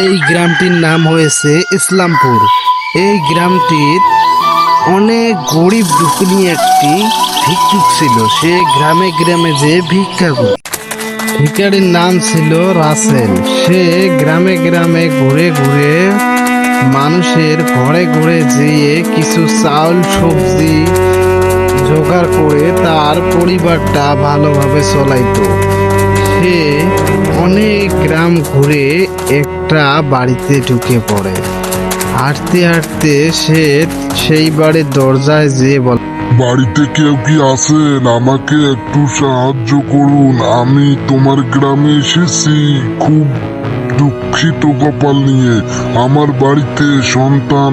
এই গ্রামটির নাম হয়েছে ইসলামপুর। এই গ্রামটির অনেক গরিব দুঃখী একটি ভিক্ষুক ছিল। সে গ্রামে গ্রামে যে ভিক্ষা করত। ভিখারির নাম ছিল রাসেল। সে গ্রামে গ্রামে ঘুরে ঘুরে মানুষের ঘরে ঘরে যেয়ে কিছু চাউল সবজি জোগাড় করে তার পরিবারটা ভালোভাবে চলাইতো। সে অনেক গ্রাম ঘুরে একটা বাড়িতে ঢুকে পড়ে। হাঁটতে হাঁটতে সে সেই বাড়ির দরজায় যেয়ে বলে, বাড়িতে কেউ কি আছেন? আমাকে একটু সাহায্য করুন। আমি তোমার গ্রামে এসেছি খুব দুঃখিত কপাল নিয়ে। আমার বাড়িতে সন্তান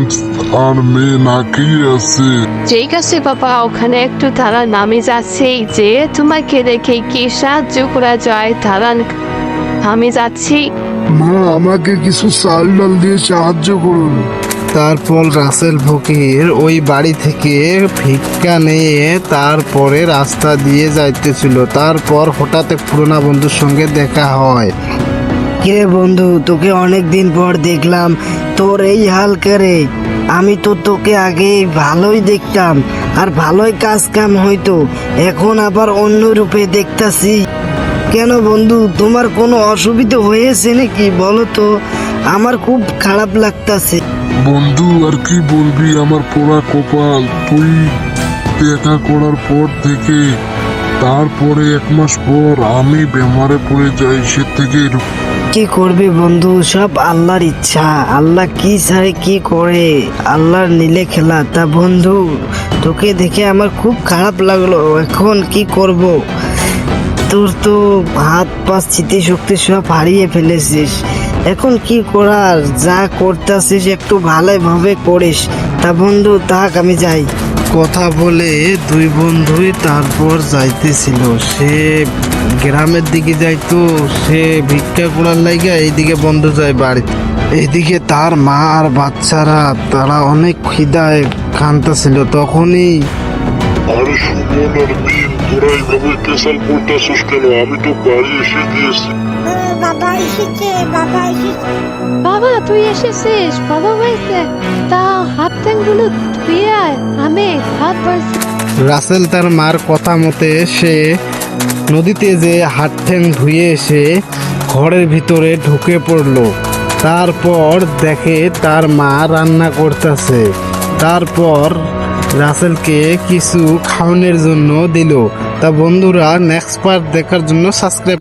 আর মেয়ে না খেয়ে আছে। ঠিক আছে বাবা, ওখানে একটু দাঁড়ান, আমি যাচ্ছি। যে তোমাকে রেখে কি সাহায্য করা যায় দাঁড়ান, আমি যাচ্ছি। মা, আমাকে কিছু চাল ডাল দিয়ে সাহায্য করুন। তারপর রাসেল ফকির ওই বাড়ি থেকে ভিক্ষা নিয়ে তারপরে রাস্তা দিয়ে যাইতেছিল। তারপর হঠাৎ এক পুরোনো বন্ধুর সঙ্গে দেখা হয়। কিরে বন্ধু, তোকে অনেক দিন পর দেখলাম, তোর এই হাল করে? আমি তো তোকে আগে ভালোই দেখতাম আর ভালোই কাজ কাম হইতো, এখন আবার অন্য রূপে দেখতাছি। কেন বন্ধু, তোমার কোনো অসুবিধা হয়েছে নাকি বলো তো? আমার খুব খারাপ লাগতাছে। বন্ধু, আর কি বলবি, আমার পোড়া কপাল। তুই দেখা করার পর থেকে তারপরে 1 মাস পর আমি বেমারে পড়ে যাই। সে থেকে কি করবে বন্ধু, সব আল্লাহর ইচ্ছা। আল্লাহ কি চায় কি করে, আল্লাহর নীলে খেলা। তা বন্ধু, তোকে দেখে আমার খুব খারাপ লাগলো। এখন কি করব? তোর তো হাত পা স্মৃতিশক্তি সব হারিয়ে ফেলেছিস। এখন কি করার, যা করতেছিস একটু ভালোভাবে করিস। তা বন্ধু থাক, আমি যাই। কথা বলে দুই বন্ধুই তারপর যাইতেছিল। সে গ্রামের দিকে যাইতো, সে ভিক্ষা করার লাইগা এইদিকে বন্ধু যায় বাড়িতে। এইদিকে তার মা আর বাচ্চারা তারা অনেক খিদায় কাঁদতেছিল। তখনই আরে সুমন আর মিম, তোরা এইভাবে পেশাল করতেছিস কেন? আমি তো বাড়ি এসে দিয়েছি। বাবা এসেছে, বাবা এসেছে। বাবা তুই এসেছিস, ভালো হয়েছে। তা হাত গুলো ধুয়ে আয়, আমি হাত ধরছি। রাসেল তার মার কথা মতে সে নদীতে যে হাত ঠ্যাং ধুয়ে এসে ঘরের ভিতরে ঢুকে পড়লো। তারপর দেখে তার মা রান্না করতেছে। তারপর রাসেলকে কিছু খাওয়ানোর জন্য দিল। তা বন্ধুরা, নেক্সট পার্ট দেখার জন্য সাবস্ক্রাইব